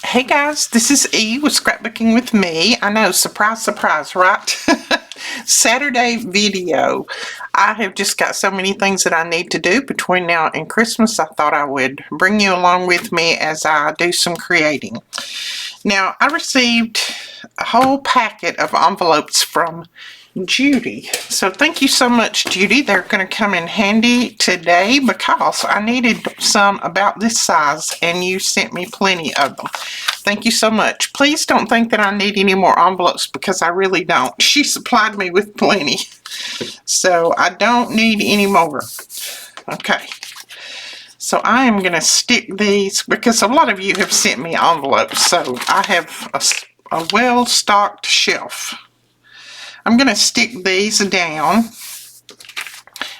Hey guys, this is E with Scrapbooking with me. I know, surprise, surprise, right? Saturday video. I have just got so many things that I need to do between now and Christmas. I thought I would bring you along with me as I do some creating. Now, I received a whole packet of envelopes from Judy. So thank you so much, Judy. They're going to come in handy today because I needed some about this size and you sent me plenty of them. Thank you so much. Please don't think that I need any more envelopes because I really don't. She supplied me with plenty. So I don't need any more. Okay. So I am going to stick these because a lot of you have sent me envelopes. So I have a well-stocked shelf. I'm going to stick these down,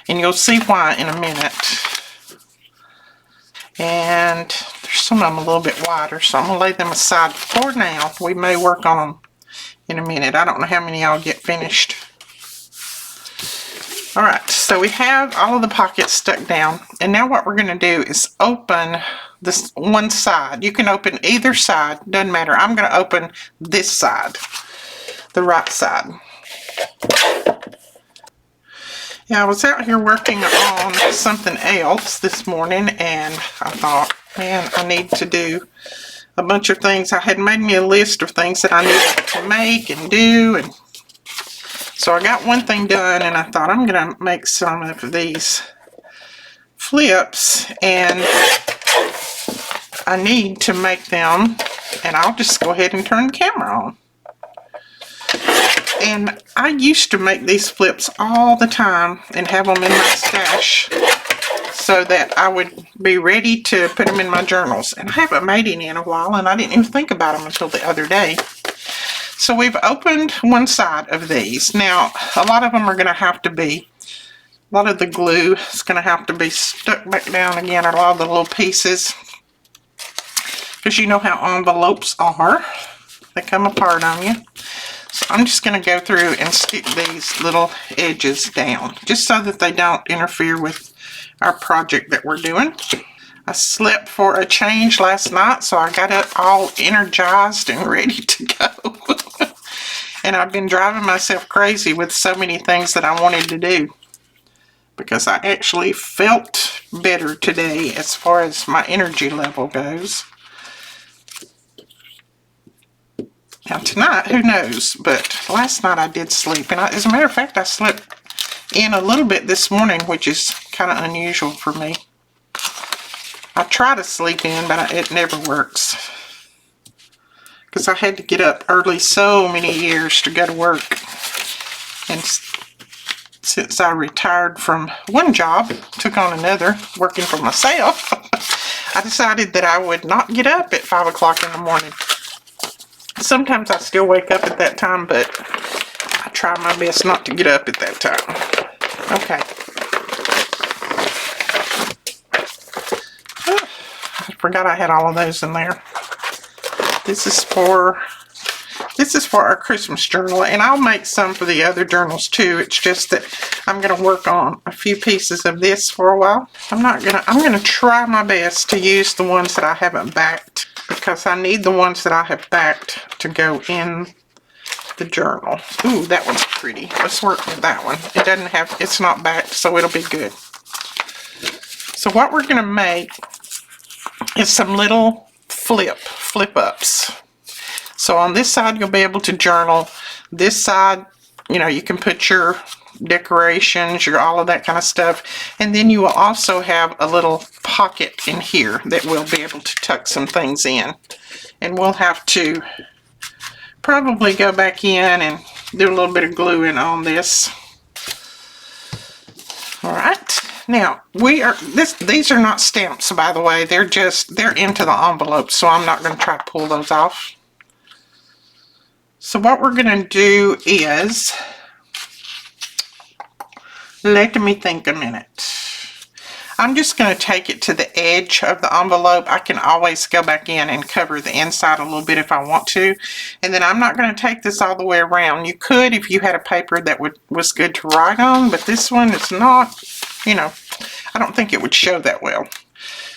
and you'll see why in a minute. And there's some of them a little bit wider, so I'm going to lay them aside for now. We may work on them in a minute. I don't know how many I'll get finished. Alright, so we have all of the pockets stuck down, and now what we're going to do is open this one side. You can open either side, doesn't matter. I'm going to open this side, the right side. Yeah, I was out here working on something else this morning and I thought, man, I need to do a bunch of things. I had made me a list of things that I needed to make and do, and so I got one thing done and I thought I'm going to make some of these flips and I need to make them, and I'll just go ahead and turn the camera on. And I used to make these flips all the time and have them in my stash so that I would be ready to put them in my journals. And I haven't made any in a while, and I didn't even think about them until the other day. So we've opened one side of these. Now, a lot of them are going to have to be, a lot of the glue is going to have to be stuck back down again, or a lot of the little pieces. Because you know how envelopes are. They come apart on you. So I'm just going to go through and stick these little edges down, just so that they don't interfere with our project that we're doing. I slept for a change last night, so I got up all energized and ready to go. And I've been driving myself crazy with so many things that I wanted to do, because I actually felt better today as far as my energy level goes. Now tonight, who knows, but last night I did sleep, and as a matter of fact, I slept in a little bit this morning, which is kind of unusual for me. I try to sleep in, but it never works, because I had to get up early so many years to go to work, and since I retired from one job, took on another, working for myself, I decided that I would not get up at 5 o'clock in the morning. Sometimes I still wake up at that time, but I try my best not to get up at that time. Okay. I forgot I had all of those in there. This is for our Christmas journal, and I'll make some for the other journals too. It's just that I'm going to work on a few pieces of this for a while. I'm going to try my best to use the ones that I haven't backed, because I need the ones that I have backed to go in the journal. Ooh, that one's pretty. Let's work with that one. It's not backed, so it'll be good. So what we're going to make is some little flip ups. So on this side, you'll be able to journal. This side, you can put your decorations, all of that kind of stuff. And then you will also have a little pocket in here that we'll be able to tuck some things in. And we'll have to probably go back in and do a little bit of gluing on this. Alright. Now, these are not stamps, by the way. They're into the envelope, so I'm not going to try to pull those off. So what we're going to do is, let me think a minute. I'm just going to take it to the edge of the envelope. I can always go back in and cover the inside a little bit if I want to. And then I'm not going to take this all the way around. You could if you had a paper that was good to write on, but this one is not, I don't think it would show that well.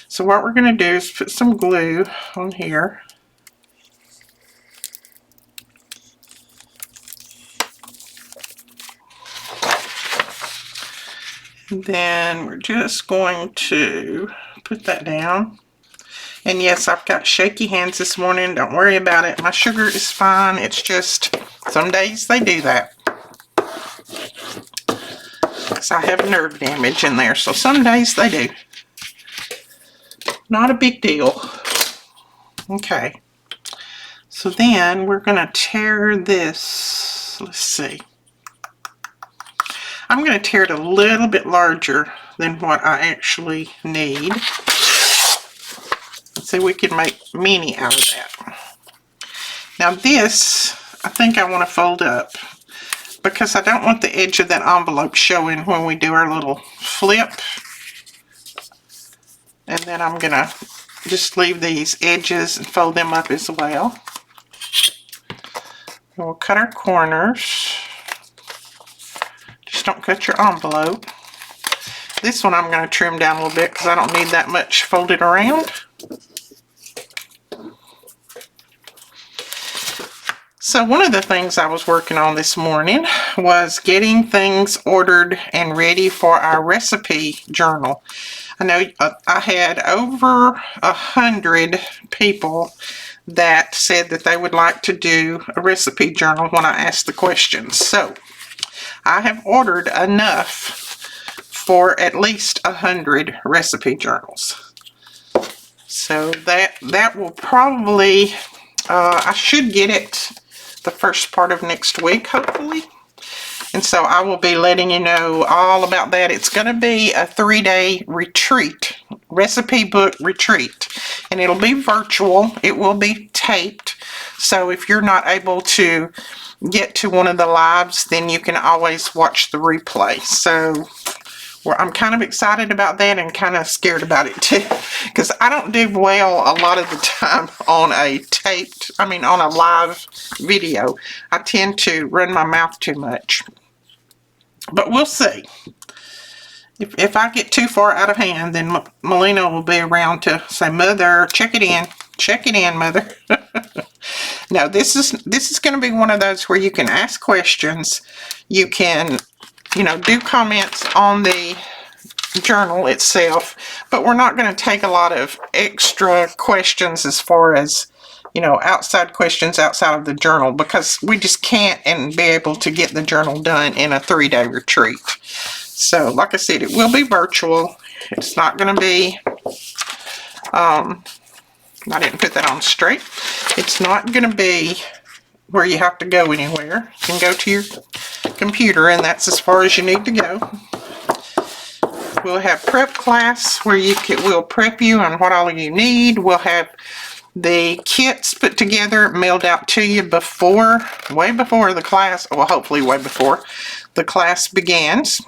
So what we're going to do is put some glue on here. Then we're just going to put that down. And yes, I've got shaky hands this morning. Don't worry about it. My sugar is fine. It's just some days they do that. Because I have nerve damage in there. So some days they do. Not a big deal. Okay. So then we're going to tear this. Let's see. I'm going to tear it a little bit larger than what I actually need. Let's see, we can make mini out of that. Now this, I think I want to fold up because I don't want the edge of that envelope showing when we do our little flip. And then I'm going to just leave these edges and fold them up as well. And we'll cut our corners. Just don't cut your envelope. This one I'm going to trim down a little bit because I don't need that much folded around. So one of the things I was working on this morning was getting things ordered and ready for our recipe journal. I know I had over 100 people that said that they would like to do a recipe journal when I asked the questions. So I have ordered enough for at least 100 recipe journals. So that will probably, I should get it the first part of next week, hopefully. And so I will be letting you know all about that. It's going to be a 3-day retreat, recipe book retreat. And it'll be virtual. It will be taped. So if you're not able to get to one of the lives, then you can always watch the replay. So I'm kind of excited about that and kind of scared about it too, because I don't do well a lot of the time on on a live video. I tend to run my mouth too much. But we'll see. If I get too far out of hand, then Melina will be around to say, Mother, check it in, Mother. No, this is going to be one of those where you can ask questions. You can, do comments on the journal itself, but we're not going to take a lot of extra questions as far as, outside questions outside of the journal, because we just can't and be able to get the journal done in a 3-day retreat. So, like I said, it will be virtual. It's not going to be, I didn't put that on straight. It's not going to be where you have to go anywhere. You can go to your computer, and that's as far as you need to go. We'll have prep class where we'll prep you on what all you need. We'll have the kits put together, mailed out to you way before the class, well, hopefully way before the class begins.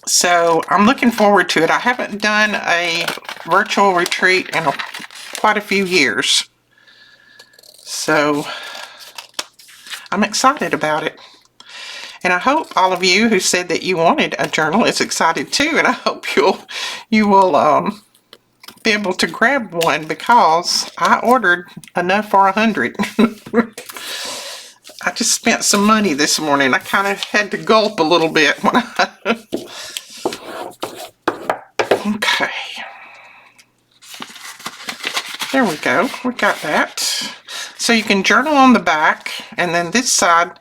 So I'm looking forward to it. I haven't done a virtual retreat in quite a few years. So I'm excited about it. And I hope all of you who said that you wanted a journal is excited too. And I hope you will be able to grab one, because I ordered enough for 100. I just spent some money this morning. I kind of had to gulp a little bit when Okay. There we go. We got that. So you can journal on the back, and then this side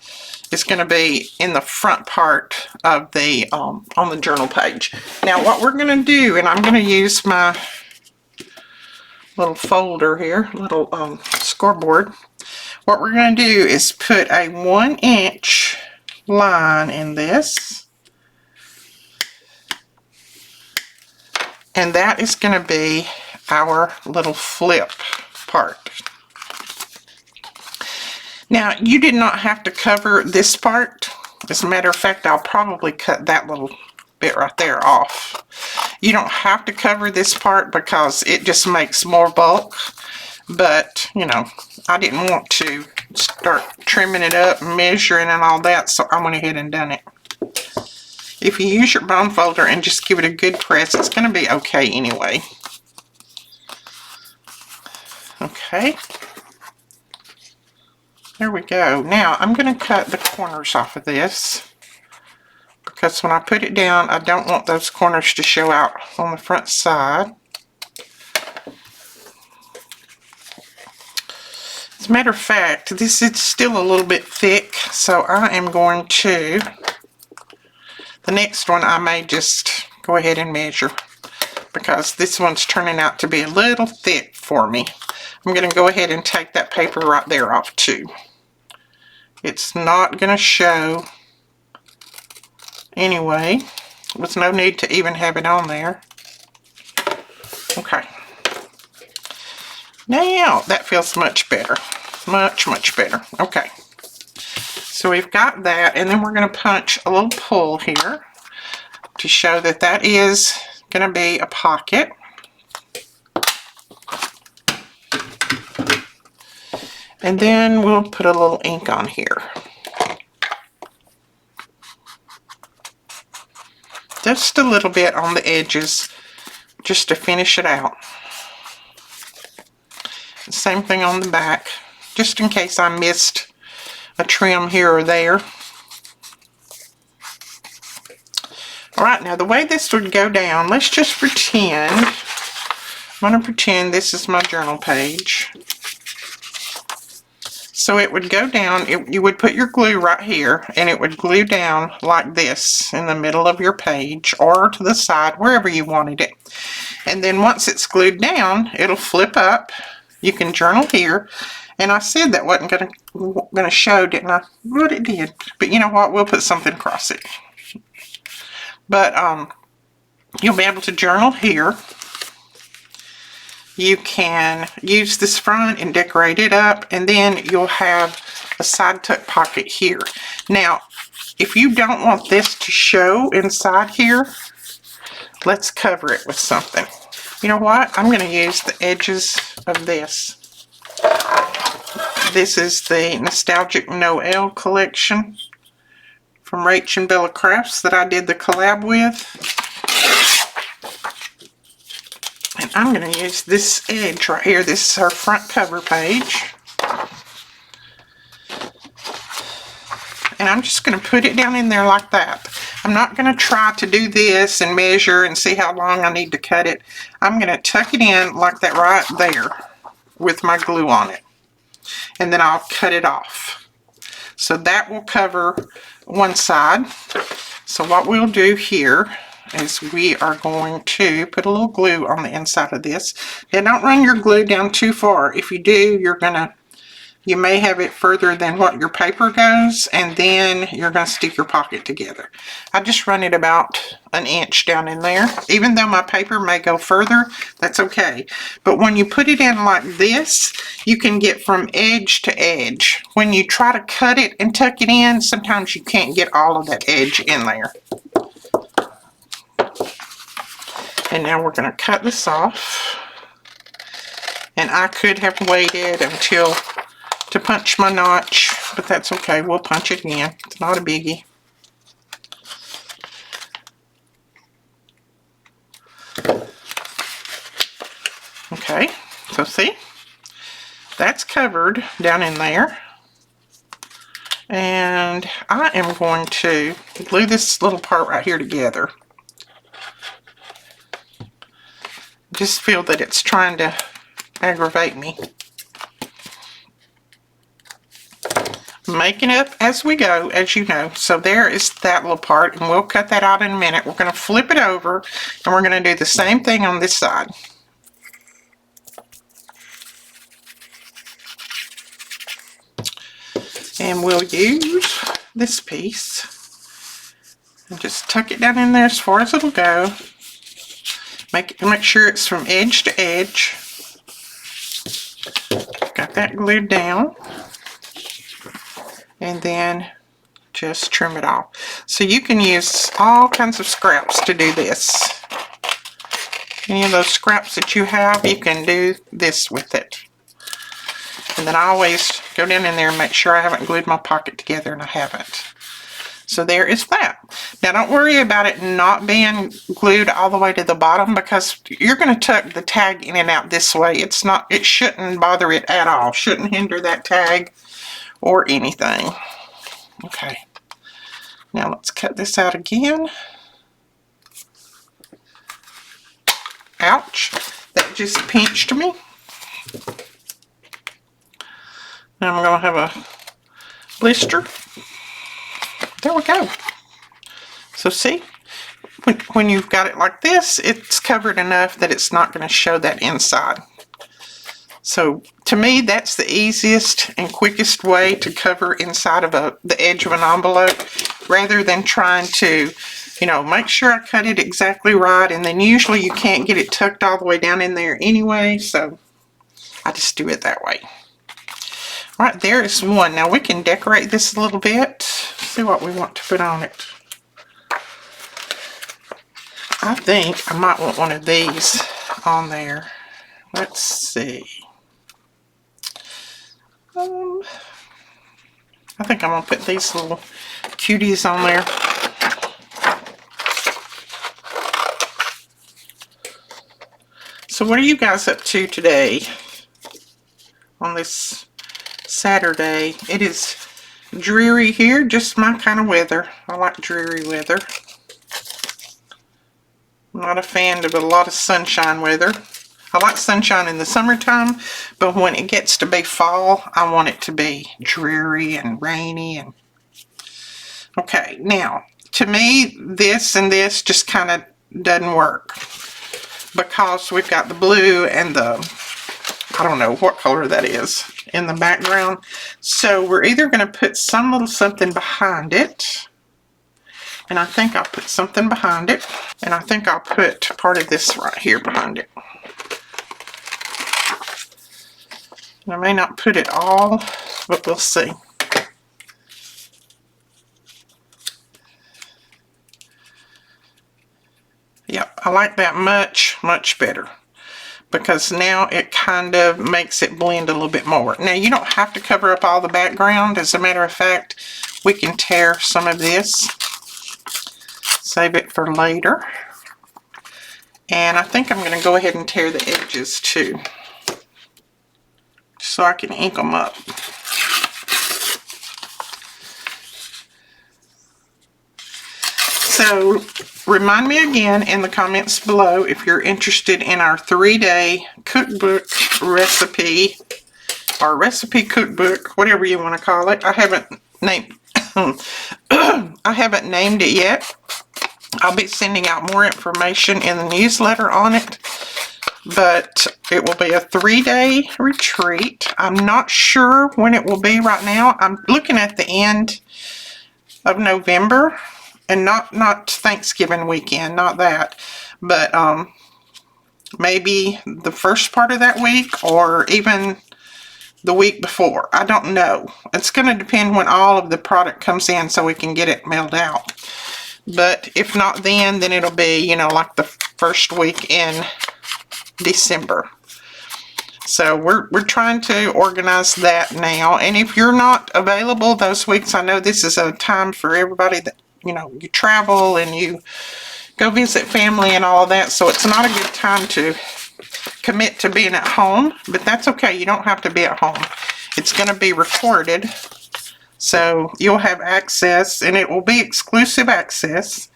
is going to be in the front part of the on the journal page. Now what we're going to do, and I'm going to use my little folder here, little scoreboard. What we're going to do is put a 1-inch line in this, and that is going to be our little flip part. Now, you did not have to cover this part. As a matter of fact, I'll probably cut that little bit right there off. You don't have to cover this part because it just makes more bulk. But, I didn't want to start trimming it up, measuring and all that, so I went ahead and done it. If you use your bone folder and just give it a good press, it's going to be okay anyway. Okay. There we go. Now I'm going to cut the corners off of this, because when I put it down, I don't want those corners to show out on the front side. As a matter of fact, this is still a little bit thick, so I am going to, the next one I may just go ahead and measure, because this one's turning out to be a little thick for me. I'm going to go ahead and take that paper right there off too. It's not going to show anyway. There's no need to even have it on there. Okay. Now that feels much better. Much better. Okay. So we've got that, and then we're going to punch a little pull here to show that that is going to be a pocket. And then we'll put a little ink on here. Just a little bit on the edges, just to finish it out. Same thing on the back, just in case I missed a trim here or there. Alright, now the way this would go down, let's just pretend, I'm going to pretend this is my journal page. So it would go down, you would put your glue right here, and it would glue down like this in the middle of your page, or to the side, wherever you wanted it. And then once it's glued down, it'll flip up. You can journal here. And I said that wasn't gonna show, didn't I? But it did. But you know what? We'll put something across it. But you'll be able to journal here. You can use this front and decorate it up, and then you'll have a side tuck pocket here. Now, if you don't want this to show inside here, let's cover it with something. You know what? I'm going to use the edges of this. This is the Nostalgic Noel collection from Rach and Bella Crafts that I did the collab with. And I'm going to use this edge right here. This is our front cover page. And I'm just going to put it down in there like that. I'm not going to try to do this and measure and see how long I need to cut it. I'm going to tuck it in like that right there with my glue on it. And then I'll cut it off. So that will cover one side. So what we'll do here is we are going to put a little glue on the inside of this. Now don't run your glue down too far. If you do, you may have it further than what your paper goes, and then you're going to stick your pocket together. I just run it about an inch down in there. Even though my paper may go further, that's okay. But when you put it in like this, you can get from edge to edge. When you try to cut it and tuck it in, sometimes you can't get all of that edge in there. And now we're going to cut this off. And I could have waited until to punch my notch, but that's okay. We'll punch it again. It's not a biggie. Okay, so see? That's covered down in there. And I am going to glue this little part right here together. Just feel that it's trying to aggravate me. Making up as we go, as you know. So there is that little part, and we'll cut that out in a minute. We're going to flip it over, and we're going to do the same thing on this side. And we'll use this piece and just tuck it down in there as far as it'll go. Make sure it's from edge to edge. Got that glued down. And then just trim it off. So you can use all kinds of scraps to do this. Any of those scraps that you have, you can do this with it. And then I always go down in there and make sure I haven't glued my pocket together, and I haven't. So there is that. Now don't worry about it not being glued all the way to the bottom, because you're going to tuck the tag in and out this way. It shouldn't bother it at all. Shouldn't hinder that tag or anything. Okay. Now let's cut this out again. Ouch, that just pinched me. Now I'm going to have a blister. There we go. So see, when you've got it like this, it's covered enough that it's not going to show that inside. So to me, that's the easiest and quickest way to cover inside of the edge of an envelope, rather than trying to, you know, make sure I cut it exactly right, and then usually you can't get it tucked all the way down in there anyway, so I just do it that way. All right, there is one. Now we can decorate this a little bit, see what we want to put on it. I think I might want one of these on there. Let's see. I think I'm going to put these little cuties on there. So what are you guys up to today on this Saturday? It is dreary here, just my kind of weather. I like dreary weather. I'm not a fan of a lot of sunshine weather. I like sunshine in the summertime, but when it gets to be fall, I want it to be dreary and rainy. And okay, now, to me, this and this just kind of doesn't work, because we've got the blue and the, I don't know what color that is, in the background. So we're either going to put some little something behind it, and I think I'll put something behind it, and I think I'll put part of this right here behind it. I may not put it all, but we'll see. Yep, I like that much, much better, because now it kind of makes it blend a little bit more. Now, you don't have to cover up all the background. As a matter of fact, we can tear some of this, save it for later. And I think I'm going to go ahead and tear the edges too, so I can ink them up. So remind me again in the comments below if you're interested in our 3-day cookbook recipe, or recipe cookbook, whatever you want to call it. I haven't named I haven't named it yet. I'll be sending out more information in the newsletter on it, but it will be a 3-day retreat. I'm not sure when it will be right now. I'm looking at the end of November, and not Thanksgiving weekend, not that, but maybe the first part of that week, or even the week before. I don't know. It's going to depend when all of the product comes in so we can get it mailed out. But if not then it'll be, you know, like the first week in December. So we're trying to organize that now. And if you're not available those weeks, I know this is a time for everybody that, you know, you travel and you go visit family and all of that. So it's not a good time to commit to being at home, but that's okay. You don't have to be at home. It's going to be recorded, so you'll have access, and it will be exclusive access.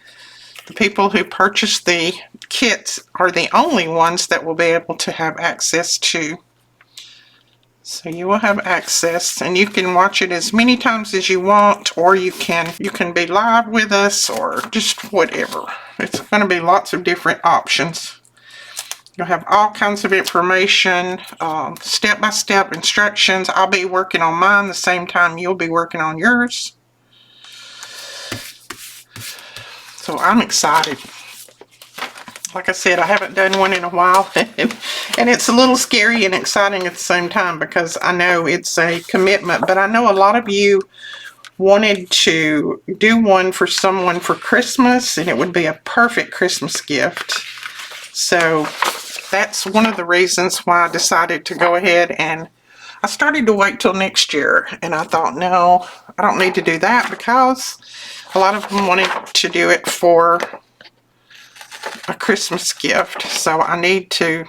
The people who purchase the kits are the only ones that will be able to have access to. So you will have access, and you can watch it as many times as you want, or you can be live with us, or just whatever. It's going to be lots of different options. You'll have all kinds of information, step-by-step instructions. I'll be working on mine the same time you'll be working on yours. So I'm excited. Like I said, I haven't done one in a while, and it's a little scary and exciting at the same time, because I know it's a commitment, but I know a lot of you wanted to do one for someone for Christmas, and it would be a perfect Christmas gift. So that's one of the reasons why I decided to go ahead, and I started to wait till next year, and I thought, no, I don't need to do that, because a lot of them wanted to do it for a Christmas gift. So I need to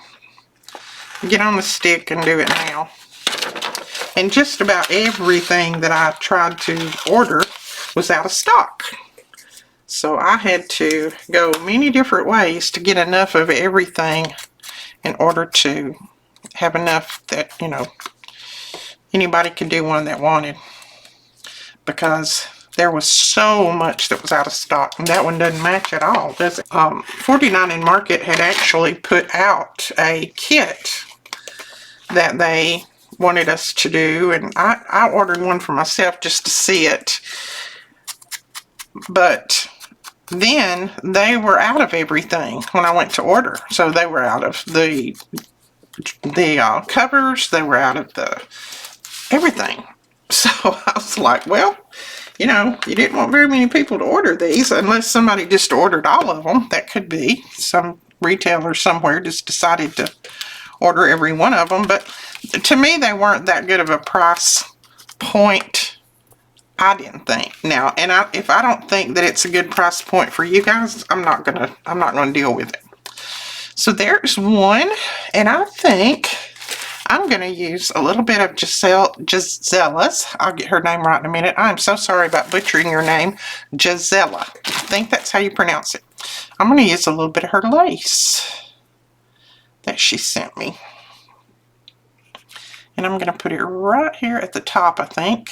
get on the stick and do it now. And just about everything that I tried to order was out of stock. So I had to go many different ways to get enough of everything in order to have enough that, you know, anybody could do one that wanted, because there was so much that was out of stock, and that one doesn't match at all, does it? 49 in Market had actually put out a kit that they wanted us to do, and I ordered one for myself just to see it, but then they were out of everything when I went to order. So they were out of the covers, they were out of the everything. So I was like, well, you know, you didn't want very many people to order these unless somebody just ordered all of them. That could be some retailer somewhere just decided to order every one of them. But to me, they weren't that good of a price point, I didn't think. Now, and if I don't think that it's a good price point for you guys, I'm not gonna deal with it. So there's one, and I think I'm gonna use a little bit of Gisella's. I'll get her name right in a minute. I'm so sorry about butchering your name, Gisella. I think that's how you pronounce it. I'm gonna use a little bit of her lace that she sent me, and I'm gonna put it right here at the top, I think.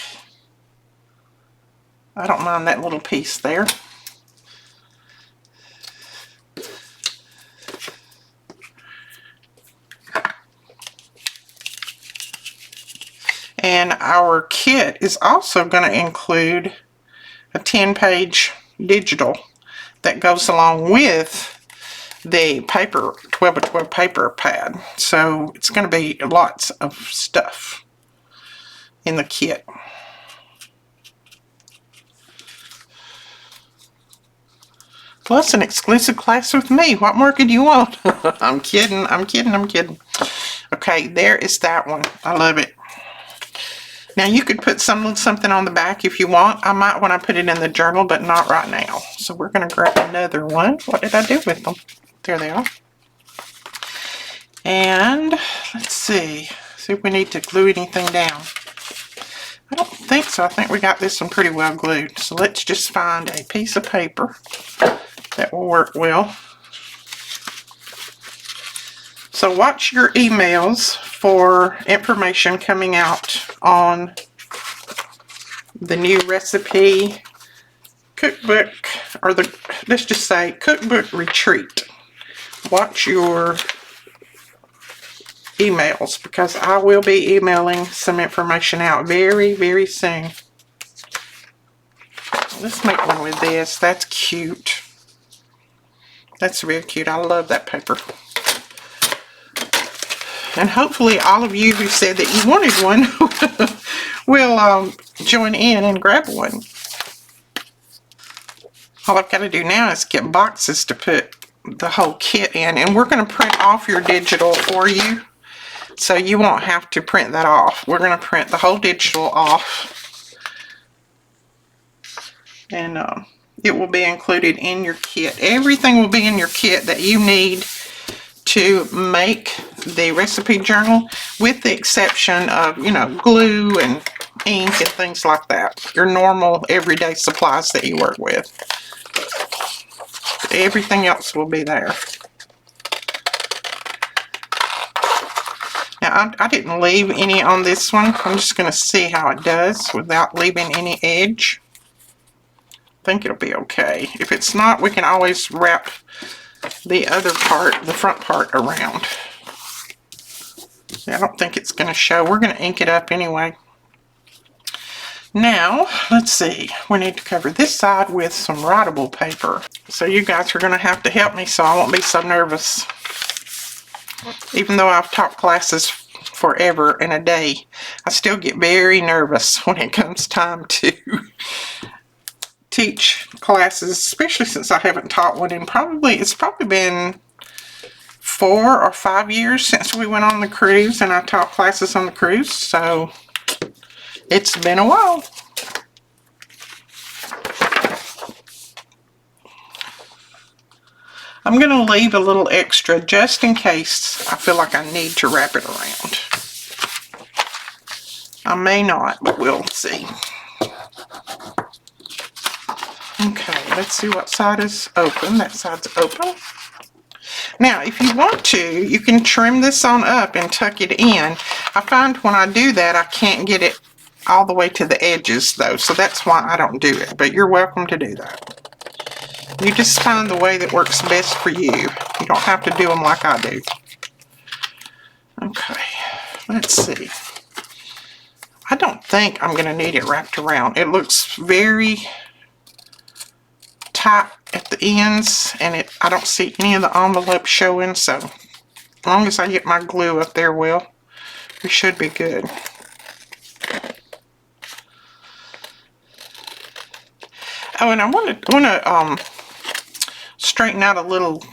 I don't mind that little piece there. And our kit is also going to include a 10-page digital that goes along with the paper, 12 by 12 paper pad. So it's going to be lots of stuff in the kit. Plus an exclusive class with me. What more could you want? I'm kidding, I'm kidding, I'm kidding. Okay, there is that one. I love it. Now you could put something on the back if you want. I might when I put it in the journal, but not right now. So we're going to grab another one. What did I do with them? There they are. And let's see if we need to glue anything down. I don't think so. I think we got this one pretty well glued. So let's just find a piece of paper that will work well. So watch your emails for information coming out on the new recipe cookbook, or let's just say cookbook retreat. Watch your emails, because I will be emailing some information out very, very soon. Let's make one with this. That's cute. That's very cute. I love that paper. And hopefully all of you who said that you wanted one will join in and grab one. All I've got to do now is get boxes to put the whole kit in, and we're going to print off your digital for you, so you won't have to print that off. We're going to print the whole digital off, and it will be included in your kit. Everything will be in your kit that you need to make the recipe journal, with the exception of, you know, glue and ink and things like that. Your normal everyday supplies that you work with. Everything else will be there. Now, I didn't leave any on this one. I'm just going to see how it does without leaving any edge. I think it'll be okay. If it's not, we can always wrap the other part, the front part, around. I don't think it's going to show. We're going to ink it up anyway. Now, let's see. We need to cover this side with some writable paper. So you guys are going to have to help me so I won't be so nervous. Even though I've taught classes forever and a day, I still get very nervous when it comes time to teach classes, especially since I haven't taught one in it's probably been 4 or 5 years since we went on the cruise and I taught classes on the cruise, so it's been a while. I'm going to leave a little extra just in case I feel like I need to wrap it around. I may not, but we'll see. Okay, Let's see what side is open. That side's open. Now, if you want to, you can trim this on up and tuck it in. I find when I do that, I can't get it all the way to the edges, though, so that's why I don't do it, but you're welcome to do that. You just find the way that works best for you. You don't have to do them like I do. Okay, let's see. I don't think I'm going to need it wrapped around. It looks very tight at the ends, and I don't see any of the envelope showing, so as long as I get my glue up there well, we should be good. Oh, and I want to straighten out a little,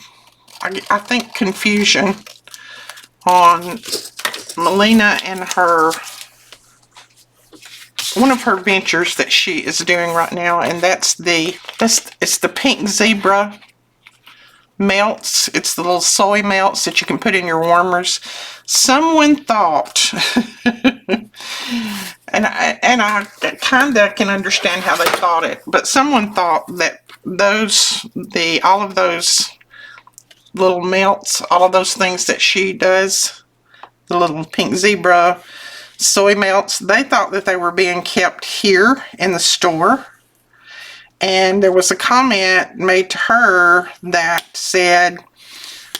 I think, confusion on Melina and one of her ventures that she is doing right now, and it's the pink zebra melts. It's the little soy melts that you can put in your warmers. Someone thought, and I kind of can understand how they thought it, but someone thought that all of those little melts, all of those things that she does, the little pink zebra soy melts, they thought that they were being kept here in the store. And there was a comment made to her that said,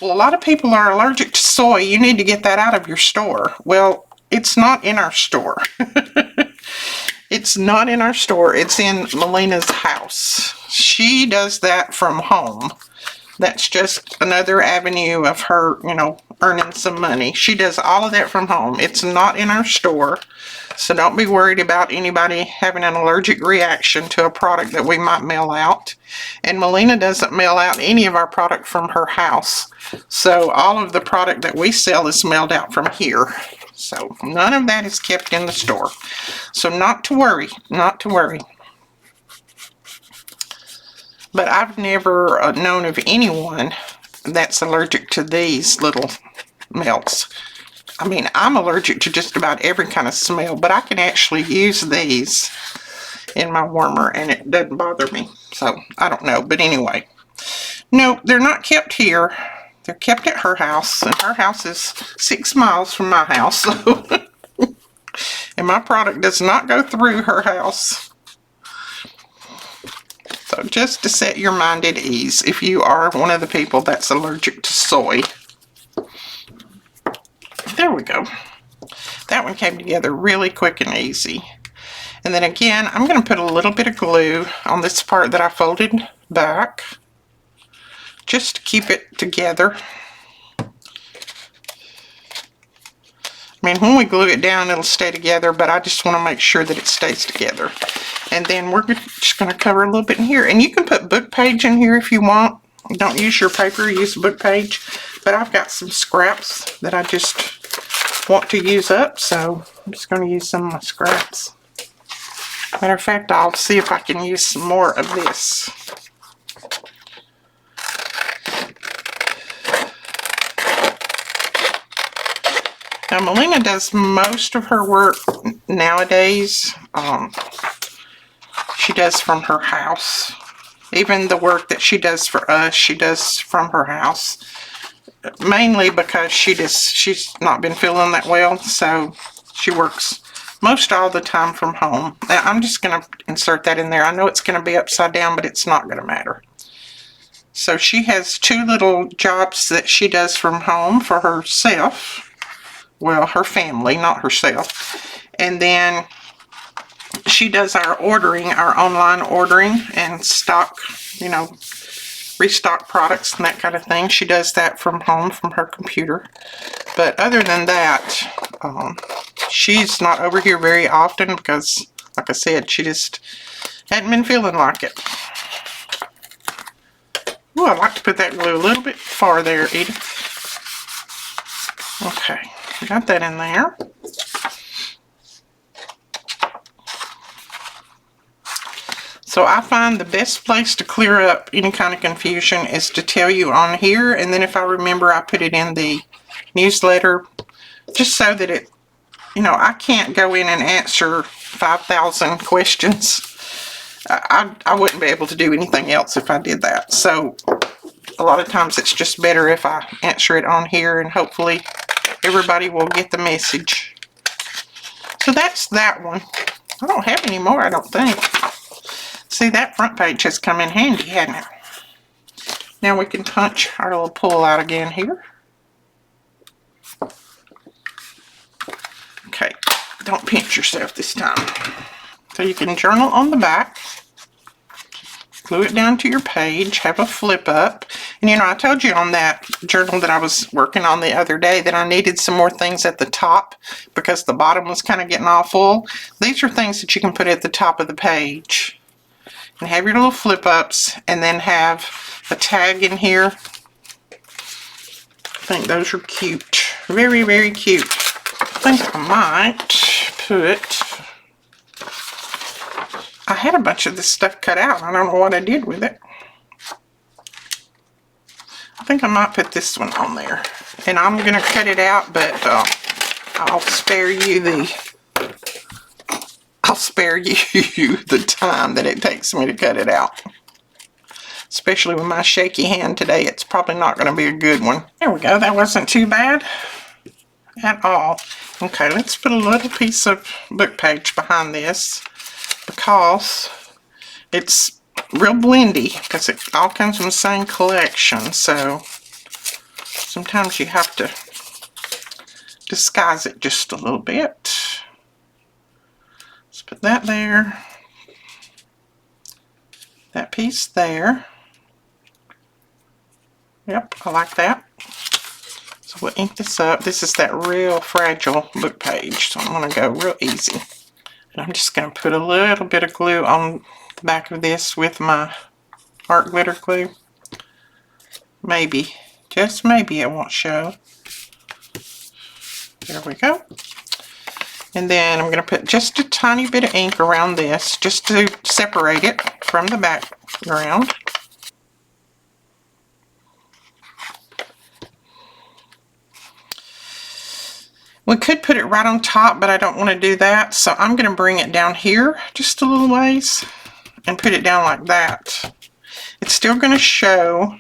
well, a lot of people are allergic to soy. You need to get that out of your store. Well, it's not in our store. It's not in our store. It's in Melina's house. She does that from home. That's just another avenue of her, earning some money. She does all of that from home. It's not in our store. So don't be worried about anybody having an allergic reaction to a product that we might mail out. And Melina doesn't mail out any of our product from her house. So all of the product that we sell is mailed out from here. So none of that is kept in the store. So not to worry, not to worry. But I've never known of anyone that's allergic to these little melts. I mean, I'm allergic to just about every kind of smell, but I can actually use these in my warmer and it doesn't bother me. So, I don't know. But anyway, no, they're not kept here. They're kept at her house, and her house is 6 miles from my house. So and my product does not go through her house. So just to set your mind at ease if you are one of the people that's allergic to soy. There we go. That one came together really quick and easy. And then again, I'm going to put a little bit of glue on this part that I folded back, just to keep it together. I mean, when we glue it down, it'll stay together, but I just want to make sure that it stays together. And then we're just going to cover a little bit in here. And you can put book page in here if you want. Don't use your paper, use book page. But I've got some scraps that I just want to use up, so I'm just going to use some of my scraps. Matter of fact, I'll see if I can use some more of this. Now, Melina does most of her work nowadays. She does from her house. Even the work that she does for us, she does from her house. Mainly because she's not been feeling that well, so she works most all the time from home. Now, I'm just going to insert that in there. I know it's going to be upside down, but it's not going to matter. So she has 2 little jobs that she does from home for herself. Well, her family, not herself. And then she does our ordering, our online ordering and stock, restock products and that kind of thing. She does that from home, from her computer. But other than that, she's not over here very often because, like I said, she just hadn't been feeling like it. Ooh, I'd like to put that glue a little bit far there, Edith. Okay. Got that in there. So I find the best place to clear up any kind of confusion is to tell you on here, and then if I remember, I put it in the newsletter, just so that it, I can't go in and answer 5,000 questions. I wouldn't be able to do anything else if I did that. So a lot of times it's just better if I answer it on here, and hopefully everybody will get the message. So that's that one. I don't have any more, I don't think. See, that front page has come in handy, hasn't it? Now we can punch our little pull out again here. Okay, don't pinch yourself this time. So you can journal on the back, glue it down to your page, have a flip up. And you know, I told you on that journal that I was working on the other day that I needed some more things at the top because the bottom was kind of getting all full. These are things that you can put at the top of the page. And have your little flip ups, and then have a tag in here. I think those are cute. Very, very cute. I think I might put... I had a bunch of this stuff cut out. I don't know what I did with it. I think I might put this one on there. And I'm going to cut it out, but I'll spare you the time that it takes me to cut it out. Especially with my shaky hand today, it's probably not going to be a good one. There we go. That wasn't too bad at all. Okay, let's put a little piece of book page behind this because it's real blendy because it all comes from the same collection. So sometimes you have to disguise it just a little bit. Let's put that there. That piece there. Yep, I like that. So we'll ink this up. This is that real fragile book page, so I'm going to go real easy. And I'm just going to put a little bit of glue on the back of this with my art glitter glue. Maybe, just maybe it won't show. There we go. And then I'm going to put just a tiny bit of ink around this just to separate it from the background. We could put it right on top, but I don't want to do that, so I'm going to bring it down here just a little ways and put it down like that. It's still going to show,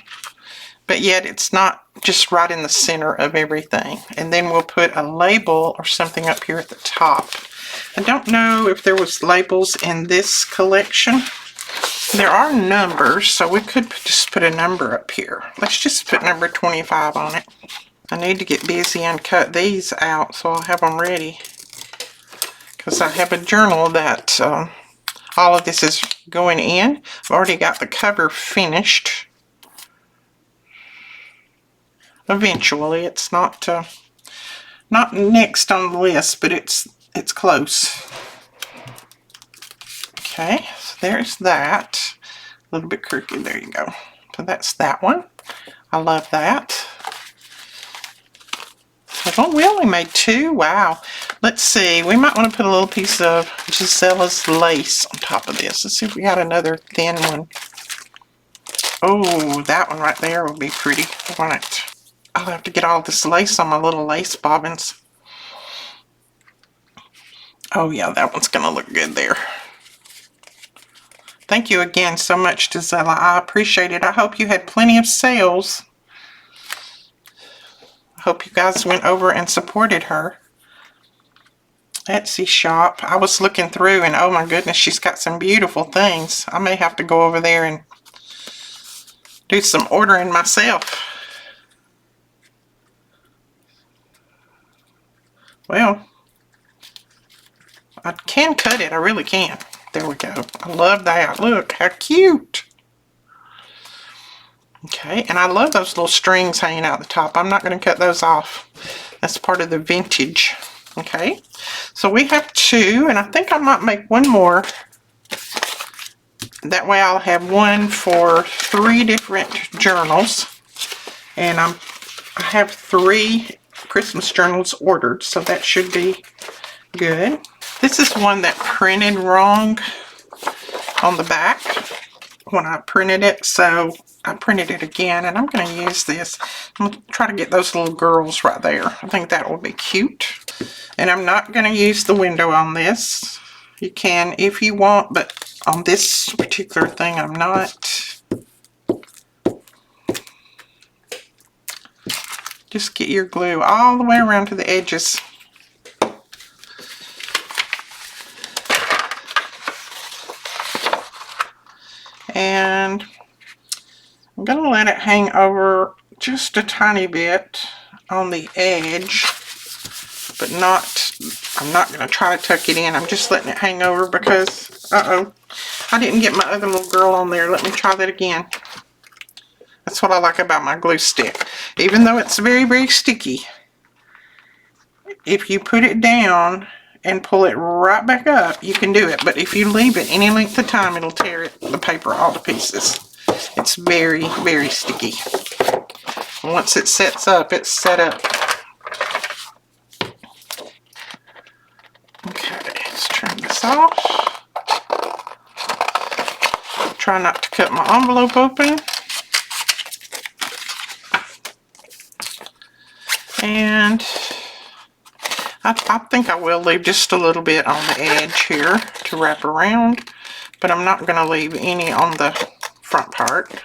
but yet it's not just right in the center of everything. And then we'll put a label or something up here at the top. I don't know if there was labels in this collection. There are numbers, so we could just put a number up here. Let's just put number 25 on it. I need to get busy and cut these out so I'll have them ready. Because I have a journal that all of this is going in. I've already got the cover finished. Eventually, it's not next on the list, but it's close. Okay, so there's that. A little bit crooked, there you go. So that's that one. I love that. Oh, we only made 2. Wow. Let's see. We might want to put a little piece of Gisella's lace on top of this. Let's see if we got another thin one. Oh, that one right there will be pretty, won't it? I'll have to get all this lace on my little lace bobbins. Oh yeah, that one's going to look good there. Thank you again so much, Gisella. I appreciate it. I hope you had plenty of sales. I hope you guys went over and supported her. Etsy shop. I was looking through and oh my goodness, she's got some beautiful things. I may have to go over there and do some ordering myself. Well, I can cut it. I really can. There we go. I love that. Look, how cute. Okay, and I love those little strings hanging out the top. I'm not going to cut those off. That's part of the vintage. Okay, so we have 2, and I think I might make one more. That way I'll have one for 3 different journals. And I have 3 Christmas journals ordered, so that should be good. This is one that printed wrong on the back when I printed it, so I printed it again, and I'm going to use this. I'm going to try to get those little girls right there. I think that will be cute. And I'm not going to use the window on this. You can if you want, but On this particular thing, I'm not. Just get your glue all the way around to the edges. And I'm going to let it hang over just a tiny bit on the edge, but not, I'm not going to try to tuck it in. I'm just letting it hang over because, uh-oh, I didn't get my other little girl on there. Let me try that again. That's what I like about my glue stick. Even though it's very, very sticky, if you put it down and pull it right back up, you can do it. But if you leave it any length of time, it'll tear the paper all to pieces. It's very, very sticky. Once it sets up, it's set up. Okay, let's turn this off. Try not to cut my envelope open. And I think I will leave just a little bit on the edge here to wrap around, but I'm not going to leave any on the front part.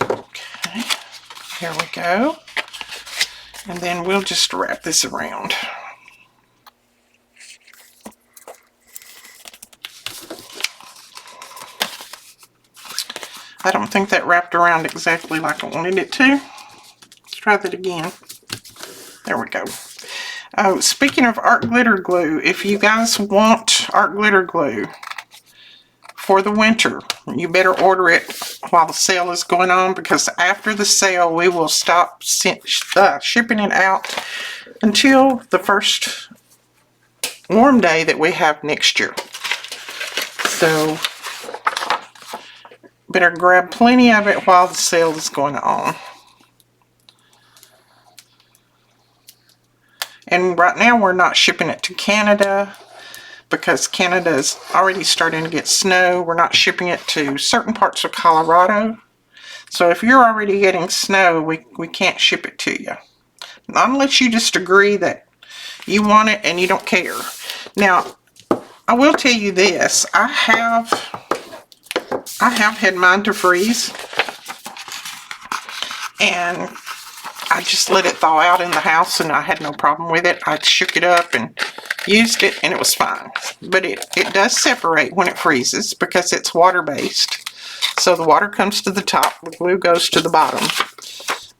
Okay, here we go. And then we'll just wrap this around. I don't think that wrapped around exactly like I wanted it to. Let's try that again. There we go. Oh, speaking of art glitter glue, if you guys want art glitter glue for the winter, you better order it while the sale is going on, because after the sale we will stop shipping it out until the first warm day that we have next year. So better grab plenty of it while the sale is going on. And right now we're not shipping it to Canada because Canada is already starting to get snow. We're not shipping it to certain parts of Colorado. So if you're already getting snow, we can't ship it to you. Unless you just agree that you want it and you don't care. Now, I will tell you this. I have had mine to freeze. And I just let it thaw out in the house and I had no problem with it. I shook it up and used it and it was fine. But it does separate when it freezes because it's water-based. So the water comes to the top, the glue goes to the bottom.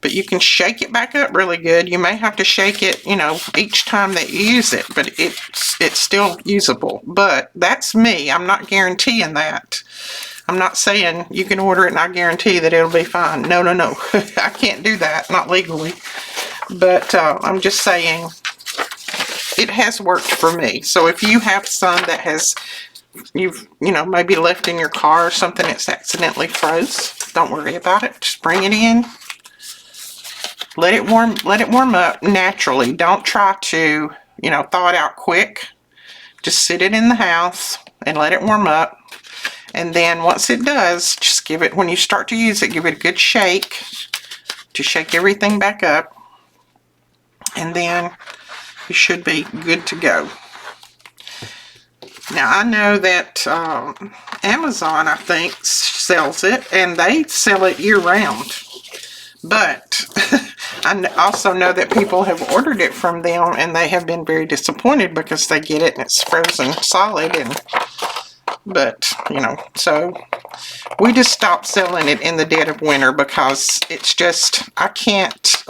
But you can shake it back up really good. You may have to shake it, you know, each time that you use it, but it's still usable. But that's me. I'm not guaranteeing that. I'm not saying you can order it and I guarantee that it'll be fine. No, no, no. I can't do that, not legally. But I'm just saying it has worked for me. So if you have some that you've maybe left in your car or something that's accidentally froze, don't worry about it. Just bring it in. Let it warm up naturally. Don't try to, thaw it out quick. Just sit it in the house and let it warm up. And then once it does, just give it, when you start to use it, give it a good shake to shake everything back up. And then you should be good to go. Now I know that Amazon, I think, sells it, and they sell it year-round. But I also know that people have ordered it from them, and they have been very disappointed because they get it and it's frozen solid. But, so we just stopped selling it in the dead of winter because it's just, I can't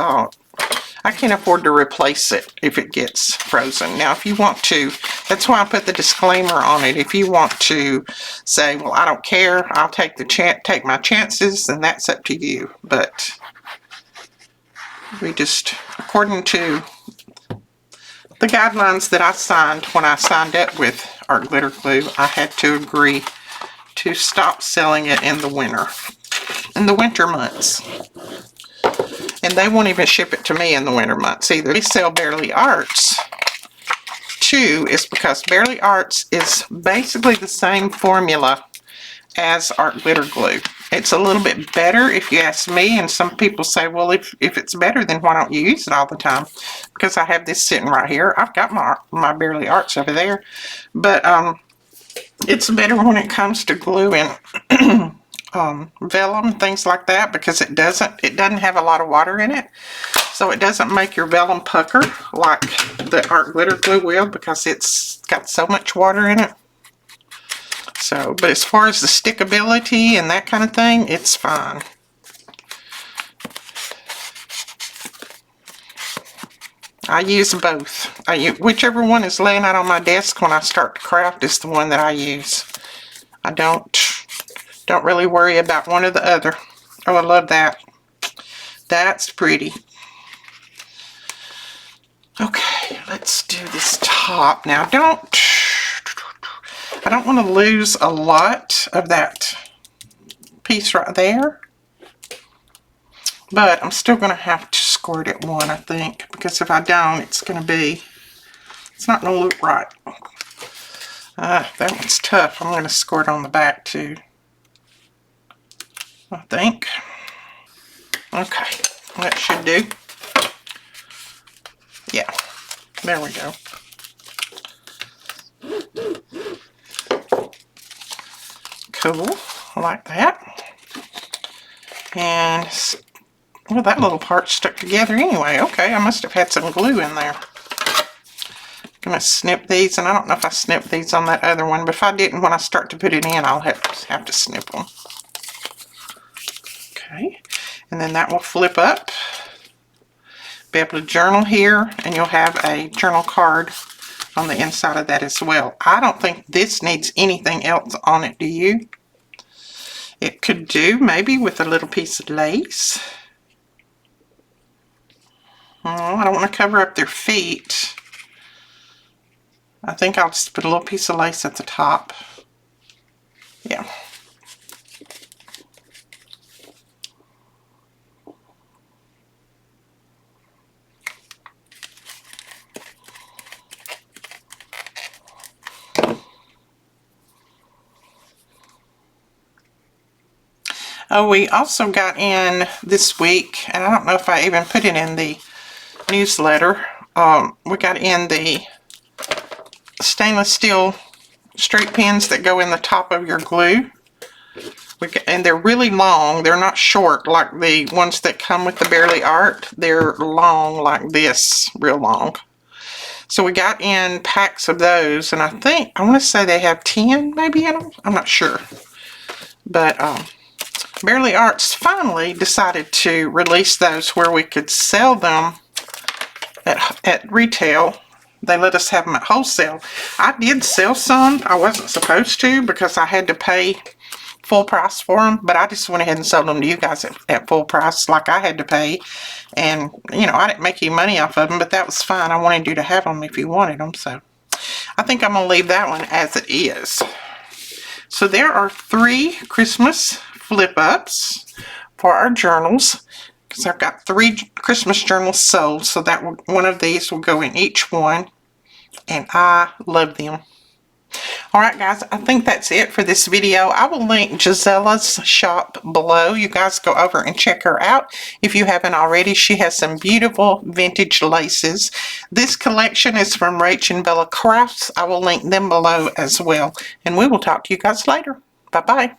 afford to replace it if it gets frozen. Now, if you want to, that's why I put the disclaimer on it. If you want to say, well, I don't care, I'll take my chances, then that's up to you. But we just, according to the guidelines that I signed when I signed up with Art Glitter Glue, I had to agree to stop selling it in the winter months. And they won't even ship it to me in the winter months either. They sell Barely Arts too, is because Barely Arts is basically the same formula as Art Glitter Glue. It's a little bit better if you ask me, and some people say, well, if it's better, then why don't you use it all the time? Because I have this sitting right here. I've got my Barely Arts over there. But It's better when it comes to gluing vellum, things like that, because it doesn't have a lot of water in it. So it doesn't make your vellum pucker like the art glitter glue will, because it's got so much water in it. So, but as far as the stickability and that kind of thing, it's fine. I use both. Whichever one is laying out on my desk when I start to craft is the one that I use. I don't really worry about one or the other. Oh, I love that. That's pretty. Okay, let's do this top now. I don't want to lose a lot of that piece right there, but I'm still going to have to squirt it one, I think, because if I don't, it's not going to look right. That one's tough. I'm going to squirt on the back too, I think. Okay, that should do. Yeah, there we go. Cool, I like that. And, well, that little part stuck together anyway. Okay, I must have had some glue in there. I'm going to snip these, and I don't know if I snipped these on that other one, but if I didn't, when I start to put it in, I'll have to snip them. Okay, and then that will flip up. Be able to journal here, and you'll have a journal card on the inside of that as well. I don't think this needs anything else on it, do you? It could do maybe with a little piece of lace. Oh, I don't want to cover up their feet. I think I'll just put a little piece of lace at the top. Yeah. Oh, we also got in this week, and I don't know if I even put it in the newsletter, we got in the stainless steel straight pins that go in the top of your glue. And they're really long. They're not short like the ones that come with the Barely Art. They're long like this, real long. So we got in packs of those, and I want to say they have 10 maybe in them. I'm not sure. But Barely Arts finally decided to release those where we could sell them at retail. They let us have them at wholesale. I did sell some. I wasn't supposed to because I had to pay full price for them, but I just went ahead and sold them to you guys at full price like I had to pay. And, you know, I didn't make any money off of them, but that was fine. I wanted you to have them if you wanted them, so I think I'm going to leave that one as it is. So there are 3 Christmas flip-ups for our journals, because I've got 3 Christmas journals sold, so that one of these will go in each one, and I love them. Alright guys, I think that's it for this video. I will link Gisella's shop below. You guys go over and check her out if you haven't already. She has some beautiful vintage laces. This collection is from Rach and Bella Crafts. I will link them below as well. And we will talk to you guys later. Bye-bye.